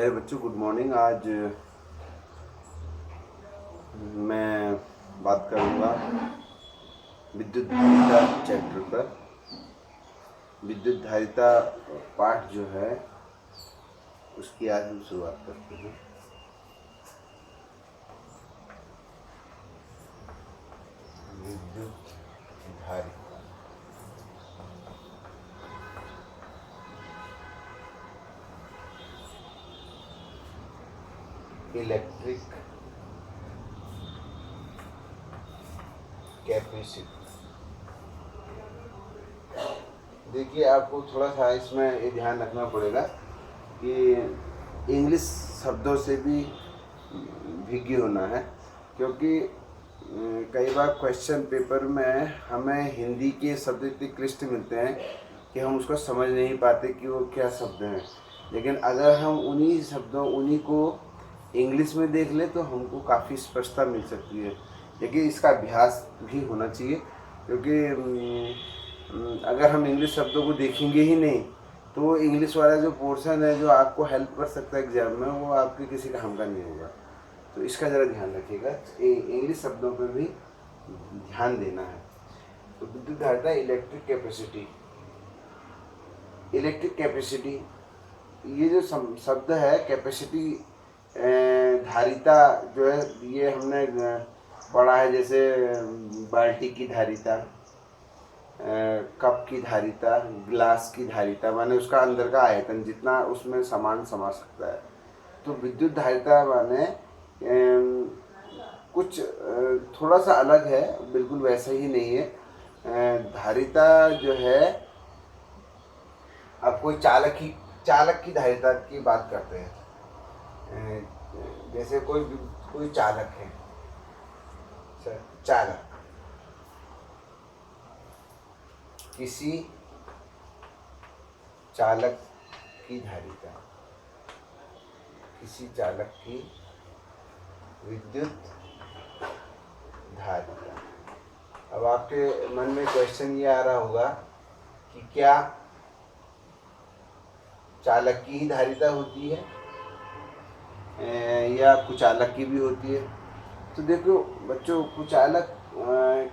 मेरे बच्चों good morning. आज मैं बात करूंगा विद्युत धारिता चैप्टर पर। विद्युत धारिता पाठ जो है उसकी आज हम शुरुआत करते हैं। विद्युत धारिता इलेक्ट्रिक कैपेसिटी। देखिए, आपको थोड़ा सा इसमें ये ध्यान रखना पड़ेगा कि इंग्लिश शब्दों से भी भिगी होना है, क्योंकि कई बार क्वेश्चन पेपर में हमें हिंदी के शब्द इतने क्लिष्ट मिलते हैं कि हम उसको समझ नहीं पाते कि वो क्या शब्द हैं। लेकिन अगर हम उन्हीं को इंग्लिश में देख ले तो हमको काफ़ी स्पष्टता मिल सकती है। लेकिन इसका अभ्यास भी होना चाहिए, क्योंकि अगर हम इंग्लिश शब्दों को देखेंगे ही नहीं तो वो इंग्लिश वाला जो पोर्शन है जो आपको हेल्प कर सकता है एग्जाम में, वो आपके किसी काम का नहीं होगा। तो इसका ज़रा ध्यान रखिएगा, इंग्लिश शब्दों पर भी ध्यान देना है। तो विद्युत धारिता इलेक्ट्रिक कैपेसिटी। इलेक्ट्रिक कैपेसिटी, ये जो शब्द है कैपेसिटी, धारिता जो है ये हमने पढ़ा है, जैसे बाल्टी की धारिता, कप की धारिता, ग्लास की धारिता, माने उसका अंदर का आयतन जितना उसमें सामान समा सकता है। तो विद्युत धारिता माने कुछ थोड़ा सा अलग है, बिल्कुल वैसा ही नहीं है। धारिता जो है, अब कोई चालक की धारिता की बात करते हैं। जैसे कोई चालक है, चालक, किसी चालक की धारिता, किसी चालक की विद्युत धारिता। अब आपके मन में क्वेश्चन ये आ रहा होगा कि क्या चालक की ही धारिता होती है या कुचालक की भी होती है? तो देखो बच्चों, कुचालक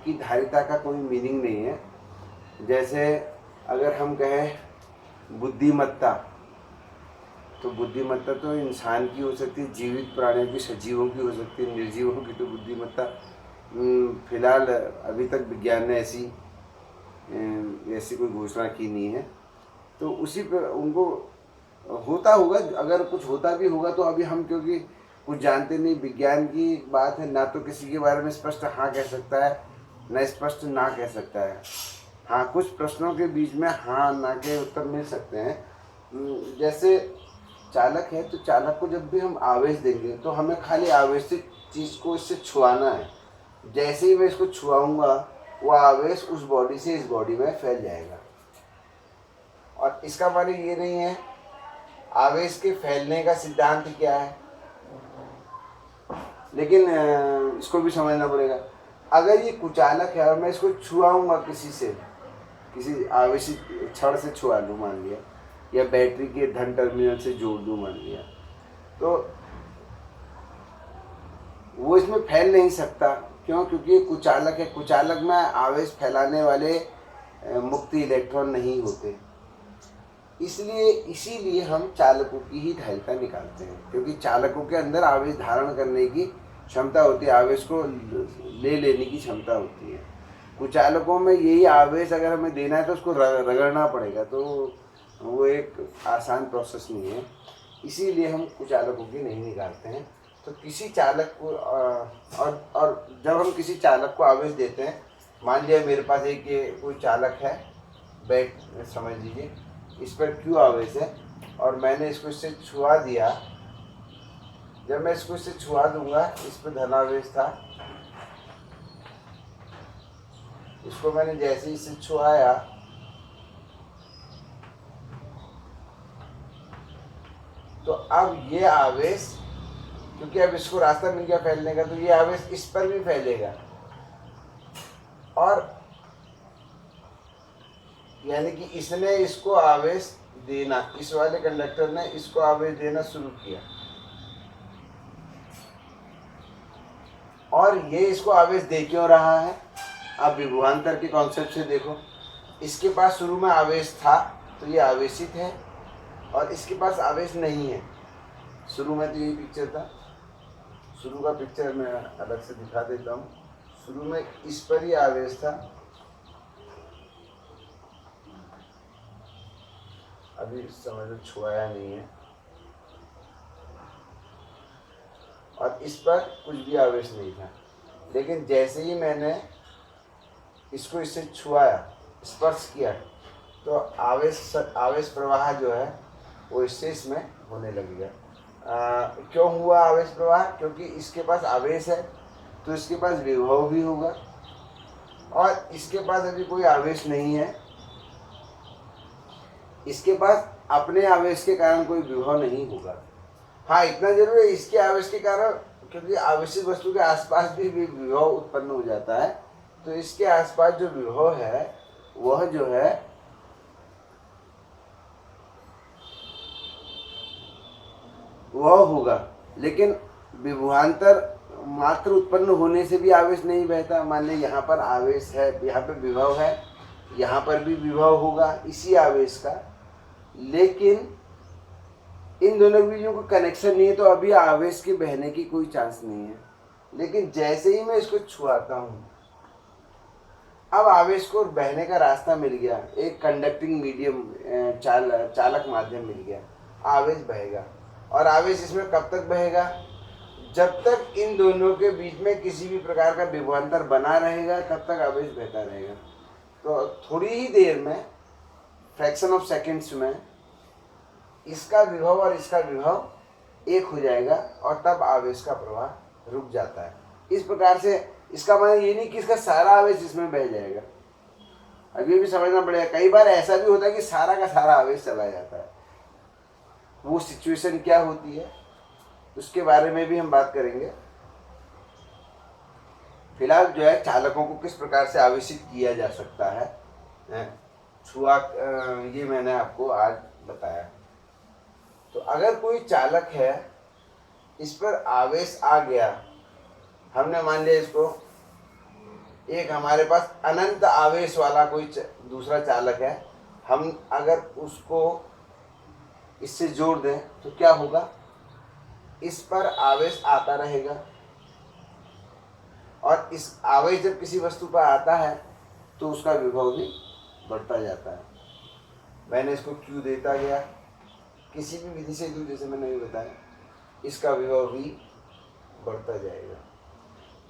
की धारिता का कोई मीनिंग नहीं है। जैसे अगर हम कहें बुद्धिमत्ता, तो बुद्धिमत्ता तो इंसान की हो सकती है, जीवित प्राणियों की, सजीवों की हो सकती है, निर्जीवों की तो बुद्धिमत्ता फिलहाल अभी तक विज्ञान ने ऐसी कोई घोषणा की नहीं है। तो उसी पर उनको होता होगा, अगर कुछ होता भी होगा तो अभी हम क्योंकि कुछ जानते नहीं, विज्ञान की बात है, ना तो किसी के बारे में स्पष्ट हाँ कह सकता है ना स्पष्ट ना कह सकता है। हाँ, कुछ प्रश्नों के बीच में हाँ ना के उत्तर मिल सकते हैं। जैसे चालक है, तो चालक को जब भी हम आवेश देंगे तो हमें खाली आवेशित चीज़ को इससे छुआना है। जैसे ही मैं इसको छुआऊँगा वो आवेश उस बॉडी से इस बॉडी में फैल जाएगा। और इसका माने ये नहीं है, आवेश के फैलने का सिद्धांत क्या है, लेकिन इसको भी समझना पड़ेगा। अगर ये कुचालक है और मैं इसको छुआऊँगा किसी आवेशित छड़ से छुआ लूँ मान लिया, या बैटरी के धन टर्मिनल से जोड़ दूँ मान लिया, तो वो इसमें फैल नहीं सकता। क्यों? क्योंकि ये कुचालक है। कुचालक में आवेश फैलाने वाले मुक्त इलेक्ट्रॉन नहीं होते। इसीलिए हम चालकों की ही धारिता निकालते हैं, क्योंकि चालकों के अंदर आवेश धारण करने की क्षमता होती है, आवेश को ले लेने की क्षमता होती है। कुचालकों में यही आवेश अगर हमें देना है तो उसको रगड़ना पड़ेगा, तो वो एक आसान प्रोसेस नहीं है। इसीलिए हम कुचालकों की नहीं निकालते हैं। तो किसी चालक को और जब हम किसी चालक को आवेश देते हैं, मान लिया मेरे पास एक कोई चालक है, समझ लीजिए इस पर Q आवेश है और मैंने इसको इससे छुआ दिया। जब मैं इसको इससे छुआ दूंगा, इस पर धनावेश था, इसको मैंने जैसे इससे छुआया तो अब ये आवेश, क्योंकि अब इसको रास्ता मिल गया फैलने का, तो ये आवेश इस पर भी फैलेगा। और यानी कि इसने इसको आवेश देना, इस वाले कंडक्टर ने इसको आवेश देना शुरू किया और ये इसको आवेश दे क्यों रहा है? आप विभवांतर के कॉन्सेप्ट से देखो, इसके पास शुरू में आवेश था तो ये आवेशित है और इसके पास आवेश नहीं है। शुरू में तो यही पिक्चर था, शुरू का पिक्चर मैं अलग से दिखा देता हूँ। शुरू में इस पर ही आवेश था, अभी समझ लो छुआया नहीं है, और इस पर कुछ भी आवेश नहीं था। लेकिन जैसे ही मैंने इसको इससे छुआया, स्पर्श किया, तो आवेश प्रवाह जो है वो इससे इसमें होने लगेगा। क्यों हुआ आवेश प्रवाह? क्योंकि इसके पास आवेश है तो इसके पास विभव भी होगा, और इसके पास अभी कोई आवेश नहीं है, इसके पास अपने आवेश के कारण कोई विभव नहीं होगा। हाँ, इतना जरूर है इसके आवेश के कारण, क्योंकि आवेशित वस्तु के आसपास भी विभव उत्पन्न हो जाता है, तो इसके आसपास जो विभव है वह जो है वह होगा। लेकिन विभवांतर मात्र उत्पन्न होने से भी आवेश नहीं बहता। मान लीजिए यहाँ पर आवेश है, यहाँ पे विभव है, यहाँ पर भी विभव होगा इसी आवेश का, लेकिन इन दोनों के बीच में कोई कनेक्शन नहीं है, तो अभी आवेश के बहने की कोई चांस नहीं है। लेकिन जैसे ही मैं इसको छुआता हूँ, अब आवेश को बहने का रास्ता मिल गया, एक कंडक्टिंग मीडियम चालक माध्यम मिल गया, आवेश बहेगा। और आवेश इसमें कब तक बहेगा? जब तक इन दोनों के बीच में किसी भी प्रकार का विभवांतर बना रहेगा, तब तक आवेश बहता रहेगा। तो थोड़ी ही देर में, फ्रैक्शन ऑफ सेकेंड्स में, इसका विभव और इसका विभव एक हो जाएगा और तब आवेश का प्रवाह रुक जाता है। इस प्रकार से इसका मतलब ये नहीं कि इसका सारा आवेश इसमें बह जाएगा, अभी भी समझना पड़ेगा। कई बार ऐसा भी होता है कि सारा का सारा आवेश चला जाता है। वो सिचुएशन क्या होती है उसके बारे में भी हम बात करेंगे। फिलहाल जो है चालकों को किस प्रकार से आवेशित किया जा सकता है, ये मैंने आपको आज बताया। तो अगर कोई चालक है, इस पर आवेश आ गया, हमने मान लिया इसको, एक हमारे पास अनंत आवेश वाला कोई दूसरा चालक है, हम अगर उसको इससे जोड़ दें तो क्या होगा? इस पर आवेश आता रहेगा, और इस आवेश जब किसी वस्तु पर आता है तो उसका विभव भी बढ़ता जाता है। मैंने इसको Q देता गया, किसी भी विधि से दूं, जैसे मैंने ये बताया, इसका विभव भी बढ़ता जाएगा।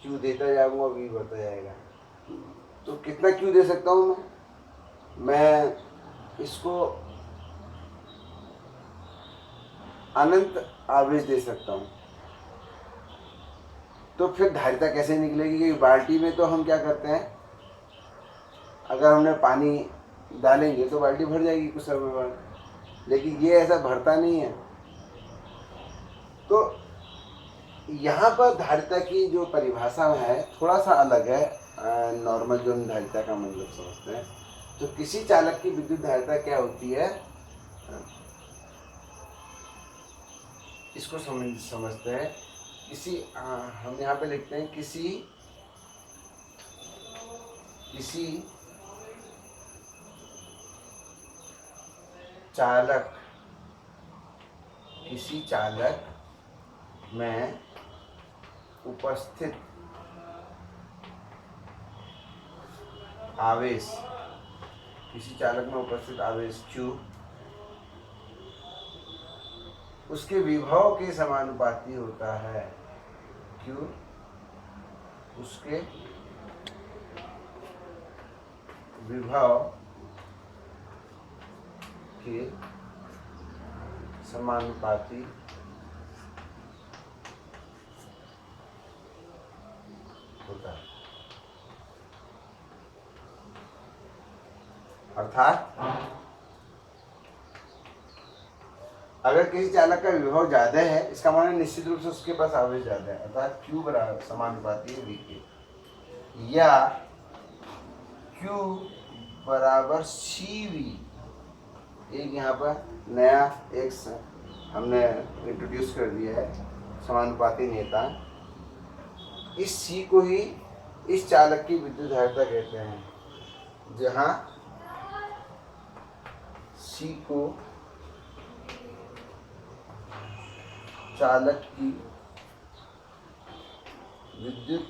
Q देता जाऊंगा, V बढ़ता जाएगा। तो कितना Q दे सकता हूँ मैं इसको अनंत आवेश दे सकता हूँ। तो फिर धारिता कैसे निकलेगी? कि बाल्टी में तो हम क्या करते हैं, अगर हमने पानी डालेंगे तो बाल्टी भर जाएगी कुछ समय बाद, लेकिन ये ऐसा भरता नहीं है। तो यहाँ पर धारिता की जो परिभाषा है थोड़ा सा अलग है, नॉर्मल जो हम धारिता का मतलब समझते हैं। तो किसी चालक की विद्युत धारिता क्या होती है, इसको समझते हैं। हम यहाँ पे लिखते हैं किसी चालक में उपस्थित आवेश, Q उसके विभव के समानुपाती होता है। Q उसके विभव के समानुपाती होता है। अर्थात अगर किसी चालक का विभव ज्यादा है, इसका मतलब निश्चित रूप से उसके पास आवेश ज्यादा है, अर्थात Q बराबर समानुपाती है V के, या Q बराबर CV एक यहाँ पर नया एक हमने इंट्रोड्यूस कर दिया है, समानुपाती नियतांक। इस सी को ही इस चालक की विद्युत धारिता कहते हैं, जहाँ सी को चालक की विद्युत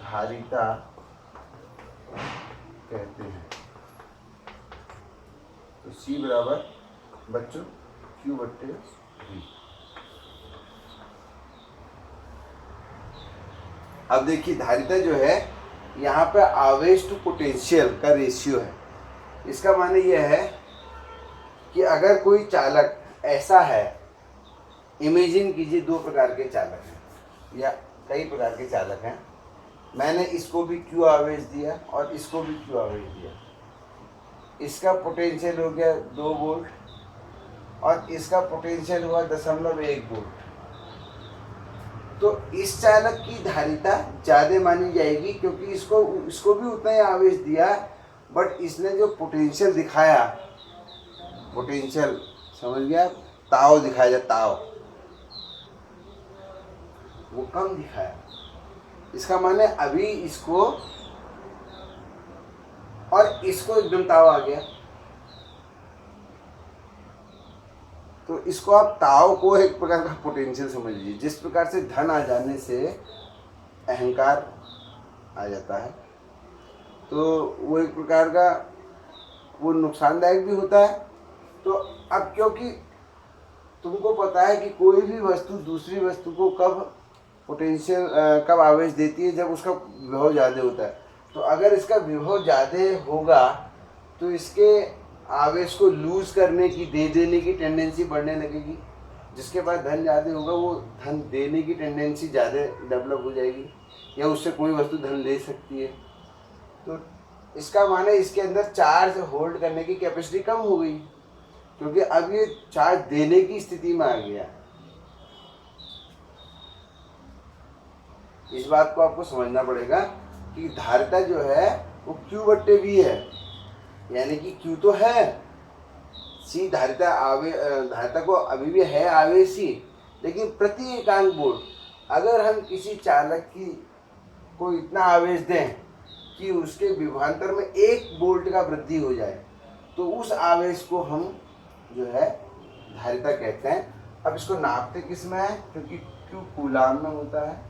धारिता कहते हैं। तो C बराबर बच्चों Q/V। अब देखिए धारिता जो है यहाँ पे आवेश टू पोटेंशियल का रेशियो है। इसका माने यह है कि अगर कोई चालक ऐसा है, इमेजिन कीजिए दो प्रकार के चालक हैं या कई प्रकार के चालक हैं, मैंने इसको भी Q आवेश दिया और इसको भी Q आवेश दिया। इसका पोटेंशियल हो गया 2 वोल्ट और इसका पोटेंशियल हुआ 0.1 वोल्ट। तो इस चालक की धारिता ज़्यादा मानी जाएगी क्योंकि इसको भी उतना ही आवेश दिया, बट इसने जो पोटेंशियल दिखाया, पोटेंशियल समझ गया, ताव दिखाया जाए, ताव वो कम दिखाया। इसका माने अभी इसको और इसको एकदम ताव आ गया। तो इसको आप ताव को एक प्रकार का पोटेंशियल समझ लीजिए। जिस प्रकार से धन आ जाने से अहंकार आ जाता है, तो वो एक प्रकार का वो नुकसानदायक भी होता है। तो अब क्योंकि तुमको पता है कि कोई भी वस्तु दूसरी वस्तु को कब पोटेंशियल कब आवेश देती है, जब उसका विभव ज़्यादा होता है। तो अगर इसका विभव ज़्यादा होगा तो इसके आवेश को लूज करने की, दे देने की टेंडेंसी बढ़ने लगेगी। जिसके पास धन ज़्यादा होगा वो धन देने की टेंडेंसी ज़्यादा डेवलप हो जाएगी, या उससे कोई वस्तु धन ले सकती है। तो इसका माने इसके अंदर चार्ज होल्ड करने की कैपेसिटी कम हो गई, क्योंकि अब ये चार्ज देने की स्थिति में आ गया। इस बात को आपको समझना पड़ेगा कि धारिता जो है वो Q/V है, यानी कि Q तो है, C धारिता को अभी भी है आवेश ही, लेकिन प्रति एकांक वोल्ट अगर हम किसी चालक की को इतना आवेश दें कि उसके विभवांतर में 1 वोल्ट का वृद्धि हो जाए, तो उस आवेश को हम जो है धारिता कहते हैं। अब इसको नापते किस में है, क्योंकि Q कूलाम में होता है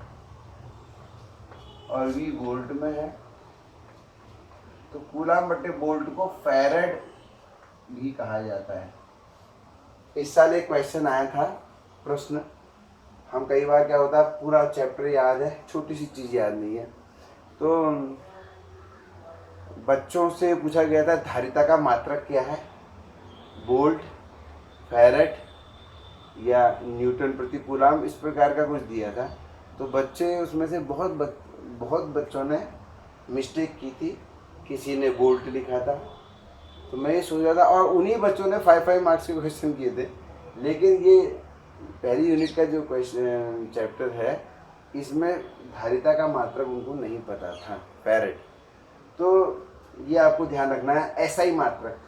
और V वोल्ट में है, तो कूलाम बटे वोल्ट को फैरेड भी कहा जाता है। इस साल एक क्वेश्चन आया था, प्रश्न। हम कई बार क्या होता है पूरा चैप्टर याद है, छोटी सी चीज़ याद नहीं है। तो बच्चों से पूछा गया था धारिता का मात्रक क्या है, वोल्ट, फैरेड या न्यूटन प्रति कूलाम, इस प्रकार का कुछ दिया था। तो बच्चे उसमें से बहुत बच्चों ने मिस्टेक की थी, किसी ने वोल्ट लिखा था। तो मैं ये सोच रहा था, और उन्हीं बच्चों ने 5 मार्क्स के क्वेश्चन किए थे। लेकिन ये पहली यूनिट का जो क्वेश्चन चैप्टर है, इसमें धारिता का मात्रक उनको नहीं पता था, फैरेड। तो ये आपको ध्यान रखना है, ऐसा ही मात्रक।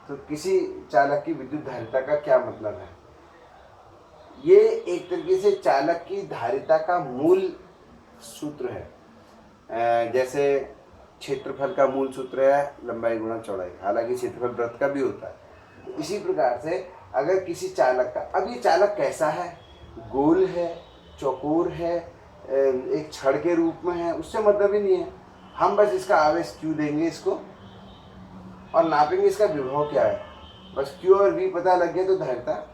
तो किसी चालक की विद्युत धारिता का क्या मतलब है, ये एक तरीके से चालक की धारिता का मूल सूत्र है। जैसे क्षेत्रफल का मूल सूत्र है लंबाई गुणा चौड़ाई, हालांकि क्षेत्रफल वृत्त का भी होता है। तो इसी प्रकार से अगर किसी चालक का, अब ये चालक कैसा है, गोल है, चौकोर है, एक छड़ के रूप में है, उससे मतलब ही नहीं है। हम बस इसका आवेश Q देंगे इसको और नापेंगे इसका विभव क्या है, बस Q और V पता लग गया तो धारिता।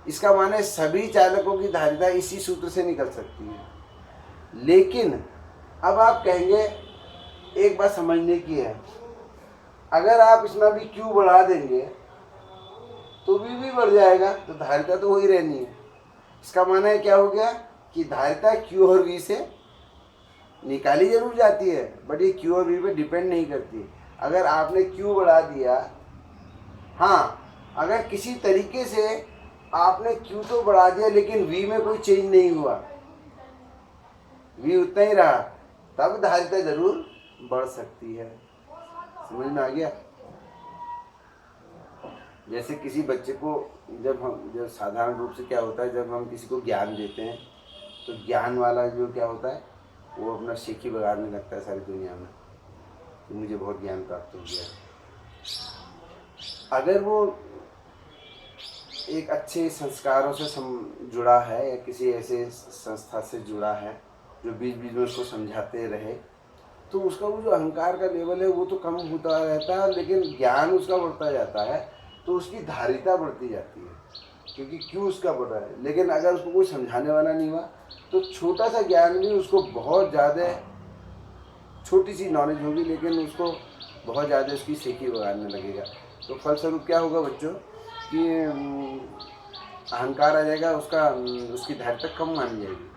इसका माने सभी चालकों की धारिता इसी सूत्र से निकल सकती है। लेकिन अब आप कहेंगे एक बात समझने की है, अगर आप इसमें भी Q बढ़ा देंगे तो V भी बढ़ जाएगा, तो धारिता तो वही रहनी है। इसका माना है क्या हो गया कि धारिता Q और V से निकाली जरूर जाती है, बट ये Q और V पे डिपेंड नहीं करती। अगर आपने Q बढ़ा दिया, हाँ, अगर किसी तरीके से आपने Q तो बढ़ा दिया लेकिन V में कोई चेंज नहीं हुआ, V उतना ही रहा, तब धारिता जरूर बढ़ सकती है। समझ में आ गया? जैसे किसी बच्चे को जब साधारण रूप से क्या होता है, जब हम किसी को ज्ञान देते हैं तो ज्ञान वाला जो क्या होता है वो अपना सीखी बगाड़ने लगता है सारी दुनिया में कि मुझे बहुत ज्ञान प्राप्त हो गया। अगर वो एक अच्छे संस्कारों से जुड़ा है या किसी ऐसे संस्था से जुड़ा है जो बीच बीच में उसको समझाते रहे, तो उसका वो जो अहंकार का लेवल है वो तो कम होता रहता है, लेकिन ज्ञान उसका बढ़ता जाता है, तो उसकी धारिता बढ़ती जाती है क्योंकि क्यों उसका बढ़ रहा है। लेकिन अगर उसको कोई समझाने वाला नहीं हुआ तो छोटा सा ज्ञान भी उसको बहुत ज़्यादा, छोटी सी नॉलेज होगी लेकिन उसको बहुत ज़्यादा उसकी सेकी बगाड़ने लगेगा। तो फलस्वरूप क्या होगा बच्चों कि अहंकार आ जाएगा, उसकी धारिता कम मानी जाएगी।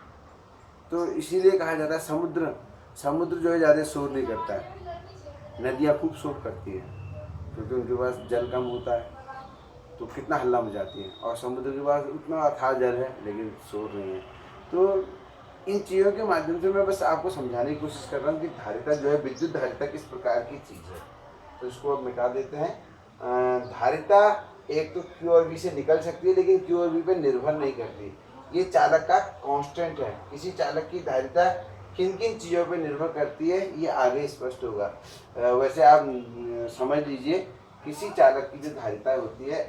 तो इसीलिए कहा जाता है समुद्र जो है ज़्यादा शोर नहीं करता है, नदियाँ खूब शोर करती हैं क्योंकि उनके पास जल कम होता है तो कितना हल्ला मचाती है, और समुद्र के पास उतना अथाह जल है लेकिन शोर नहीं है। तो इन चीज़ों के माध्यम से मैं बस आपको समझाने की कोशिश कर रहा हूँ कि धारिता जो है, विद्युत धारिता किस प्रकार की चीज़ है। तो इसको अब मिटा देते हैं। धारिता एक तो Q और V से निकल सकती है लेकिन Q और V पर निर्भर नहीं करती। ये चालक का कांस्टेंट है। किसी चालक की धारिता किन किन चीज़ों पर निर्भर करती है ये आगे स्पष्ट होगा। वैसे आप समझ लीजिए, किसी चालक की जो धारिता होती है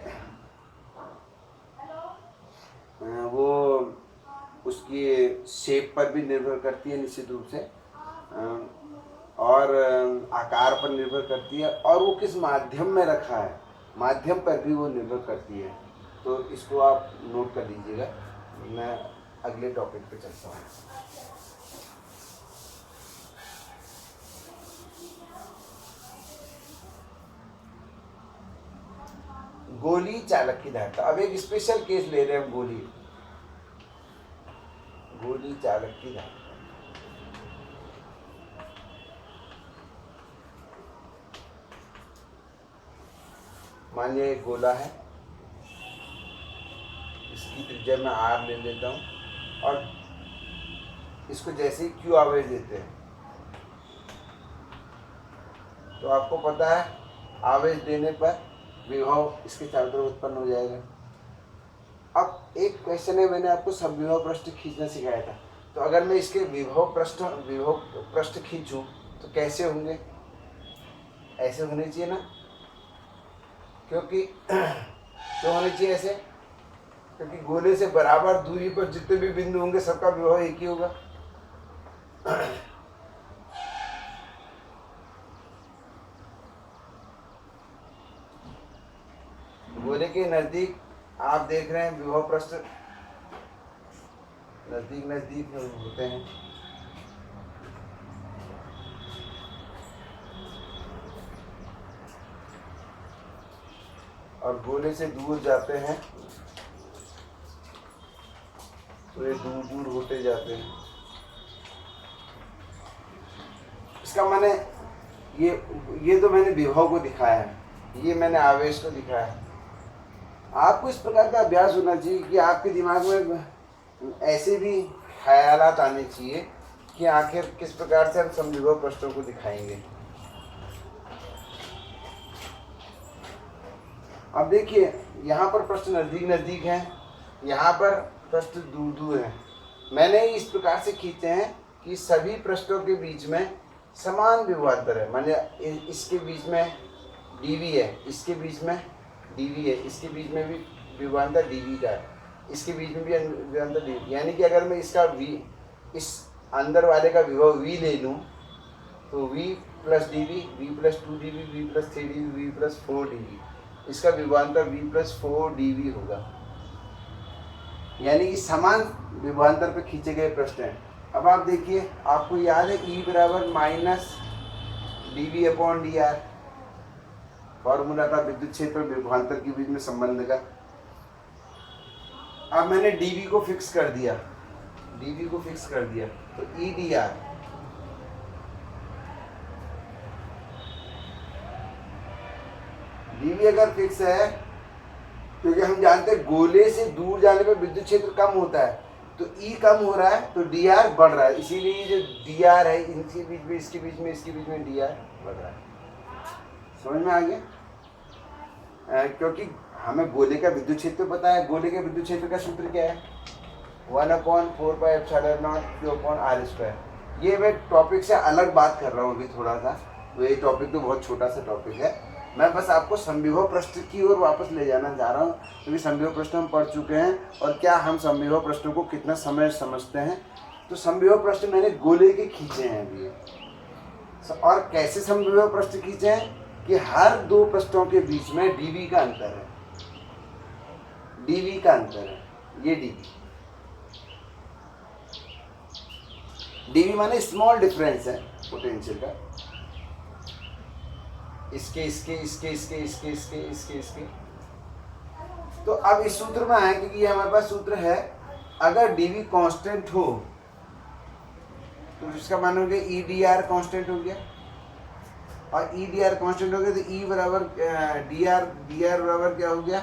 वो उसकी शेप पर भी निर्भर करती है निश्चित रूप से, और आकार पर निर्भर करती है, और वो किस माध्यम में रखा है माध्यम पर भी वो निर्भर करती है। तो इसको आप नोट कर लीजिएगा। मैं अगले टॉपिक पे चलता हूँ। गोली चालक की धारिता। अब एक स्पेशल केस ले रहे हैं हम, गोली चालक की धारिता। मान लिया एक गोला है, इसकी त्रिज्या मैं R ले लेता हूँ, और इसको जैसे ही Q आवेश देते हैं तो आपको पता है आवेश देने पर विभव इसके चारों तरफ उत्पन्न हो जाएगा। अब एक क्वेश्चन है, मैंने आपको सब विभव पृष्ठ खींचना सिखाया था, तो अगर मैं इसके विभव पृष्ठ खींचूं तो कैसे होंगे? ऐसे होने चाहिए ना, क्योंकि क्यों होने चाहिए ऐसे? क्योंकि गोले से बराबर दूरी पर जितने भी बिंदु होंगे सबका विभव एक ही होगा। गोले के नजदीक आप देख रहे हैं विभव पृष्ठ नजदीक होते हैं, और गोले से दूर जाते हैं तो ये दूर होते जाते हैं। इसका मैंने ये तो मैंने विभव को दिखाया है, ये मैंने आवेश को दिखाया है। आपको इस प्रकार का अभ्यास होना चाहिए कि आपके दिमाग में ऐसे भी ख्यालात आने चाहिए कि आखिर किस प्रकार से हम समविभव पृष्ठों को दिखाएंगे। अब देखिए, यहाँ पर पृष्ठ नज़दीक है, यहाँ पर पृष्ठ दूर है। मैंने इस प्रकार से खींचे हैं कि सभी पृष्ठों के बीच में समान विभवांतर है। मान लिया इसके बीच में dv है, इसके बीच में dv है, इसके बीच में भी विभवांतर dv का है, इसके बीच में भी विभवांतर dv। यानी कि अगर मैं इसका v, इस अंदर वाले का विभव v ले लूँ तो v plus dv, v plus 2dv, v plus 3dv, v plus 4dv, इसका विभवांतर v प्लस 4dv होगा। यानी कि समान विभवांतर पे खींचे गए प्रश्न हैं। अब आप देखिए, आपको याद है E बराबर minus dv upon dr, formula था विद्युत क्षेत्र और विभवांतर के बीच में संबंध का। अब मैंने dv को फिक्स कर दिया, तो E dr dv अगर फिक्स है, क्योंकि हम जानते हैं गोले से दूर जाने पर विद्युत क्षेत्र कम होता है, तो E कम हो रहा है तो dr बढ़ रहा है, इसीलिए जो dr है इनके बीच में, इसके बीच में dr बढ़ रहा है। समझ में आ गया? क्योंकि हमें गोले का विद्युत क्षेत्र पता है। गोले के विद्युत क्षेत्र का सूत्र क्या है? 1/4πε0 Q/r²। ये मैं टॉपिक से अलग बात कर रहा हूँ अभी थोड़ा सा, तो ये टॉपिक तो बहुत छोटा सा टॉपिक है। मैं बस आपको समविभव प्रश्न की ओर वापस ले जाना चाह रहा हूँ, क्योंकि समविभव प्रश्न हम पढ़ चुके हैं और क्या हम समविभव प्रश्नों को कितना समय समझते हैं। तो समविभव प्रश्न मैंने गोले के खींचे हैं अभी, और कैसे समविभव प्रश्न खींचे हैं कि हर दो पृष्ठों के बीच में dv का अंतर है, dv का अंतर है, ये dv माने स्मॉल डिफरेंस है पोटेंशियल का, इसके। तो अब इस सूत्र में आए, क्योंकि ये हमारे पास सूत्र है, अगर dv कांस्टेंट हो तो इसका मान हो गया EDR कांस्टेंट हो गया, और EDR कांस्टेंट हो गया तो E बराबर dr बराबर क्या हो गया?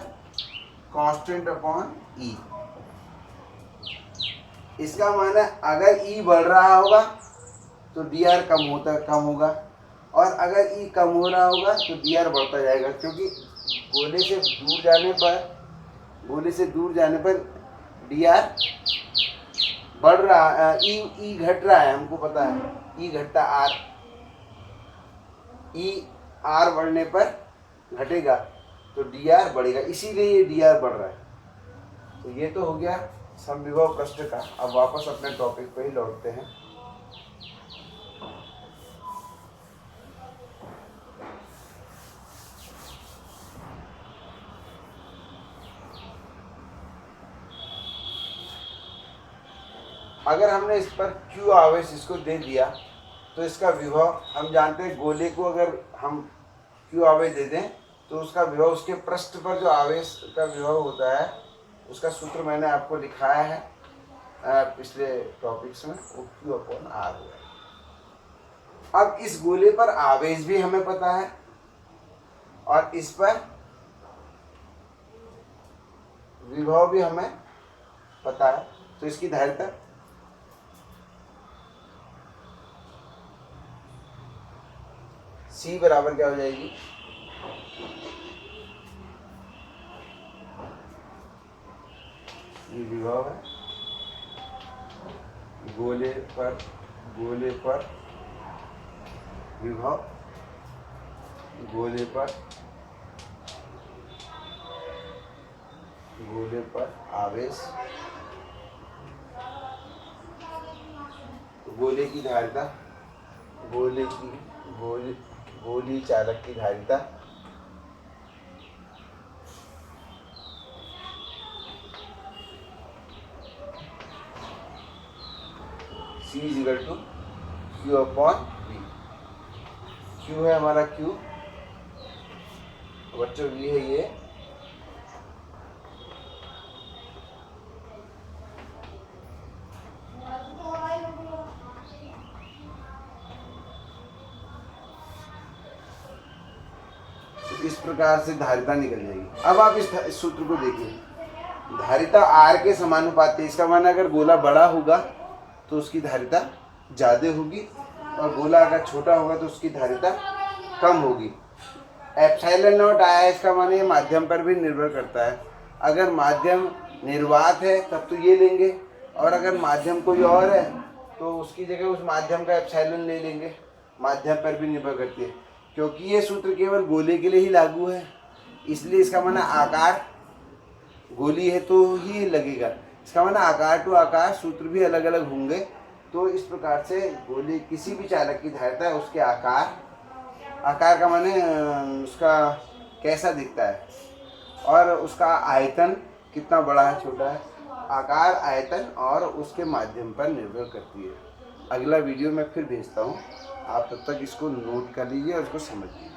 Constant upon E। इसका मान है अगर E बढ़ रहा होगा तो dr कम होगा, और अगर E कम हो रहा होगा तो dr बढ़ता जाएगा, क्योंकि गोले से दूर जाने पर dr बढ़ रहा, E घट रहा है, हमको पता है E घटता R बढ़ने पर घटेगा तो dr बढ़ेगा, इसीलिए ये dr बढ़ रहा है। तो ये तो हो गया समविभव प्रश्न का। अब वापस अपने टॉपिक पे ही लौटते हैं। अगर हमने इस पर Q आवेश इसको दे दिया तो इसका विभव हम जानते हैं, गोले को अगर हम Q आवेश दे दें तो उसका विभव, उसके पृष्ठ पर जो आवेश का विभव होता है उसका सूत्र मैंने आपको लिखाया है पिछले टॉपिक्स में, वो Q/r हुआ। अब इस गोले पर आवेश भी हमें पता है और इस पर विभव भी हमें पता है, तो इसकी धारिता C बराबर क्या हो जाएगी? ये विभव है, गोले पर विभव, गोले पर आवेश, गोले की धारिता, गोली चालक की धारिता C = Q/V। Q है हमारा Q, बच्चों V है ये, इस प्रकार से धारिता निकल जाएगी। अब आप इस सूत्र को देखिए, धारिता R के समानुपाती। इसका माना अगर गोला बड़ा होगा तो उसकी धारिता ज़्यादा होगी, और गोला अगर छोटा होगा तो उसकी धारिता कम होगी। ε0 आया, इसका माना ये माध्यम पर भी निर्भर करता है। अगर माध्यम निर्वात है तब तो ये लेंगे, और अगर माध्यम कोई और है तो उसकी जगह उस माध्यम का एप्सिलॉन ले लेंगे। माध्यम पर भी निर्भर करती है, क्योंकि ये सूत्र केवल गोले के लिए ही लागू है, इसलिए इसका माना आकार गोली है तो ही लगेगा। इसका माना आकार टू आकार सूत्र भी अलग अलग होंगे। तो इस प्रकार से गोले किसी भी चालक की धारिता है, उसके आकार का माने उसका कैसा दिखता है, और उसका आयतन कितना बड़ा है छोटा है, आकार आयतन और उसके माध्यम पर निर्भर करती है। अगला वीडियो मैं फिर भेजता हूँ, आप तब तक इसको नोट कर लीजिए और इसको समझिए।